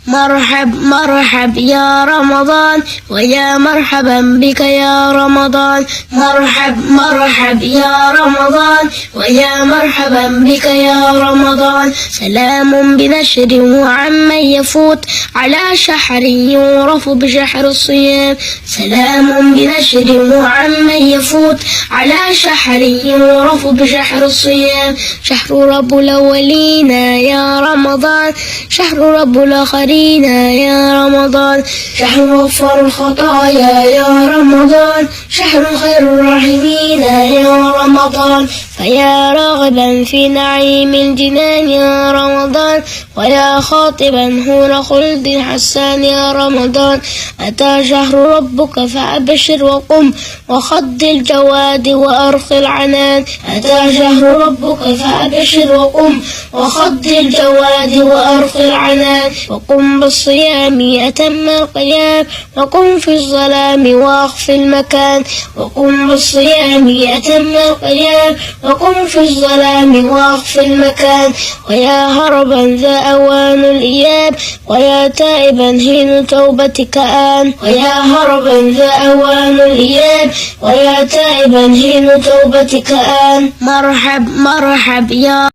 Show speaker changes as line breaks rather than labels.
مرحب مرحب يا رمضان ويا مرحبا بك يا رمضان. مرحب مرحب يا رمضان ويا مرحبا بك يا رمضان. سلام بنشر وعمن يفوت على شهر يعرف بشهر الصيام. سلام بنشر وعمن يفوت على شهر يعرف بشهر الصيام. شهر رب الأولين يا رمضان، شهر رب الآخرين يا رمضان. شهر غفر الخطايا يا رمضان، شهر خير الراحمين يا رمضان. فيا راغبا في نعيم الجنان يا رمضان، ويا خاطبا هور خلد حسان يا رمضان. أتى شهر ربك فأبشر وقم وخض الجواد وأرخ العنان. أتى شهر ربك فأبشر وقم وخض الجواد وأرخ العنان. وقم بالصيام أتم القيام، وقم في الظلام وأخفي المكان. وقم بالصيام أتم القيام، وقم في الظلام وأخفي المكان. ويا هربا ذا أوان الإياب، ويا تائبا حين توبتك آن. ويا هربا ذا أوان الإياب، ويا تائبا حين توبتك آن. مرحب مرحب يا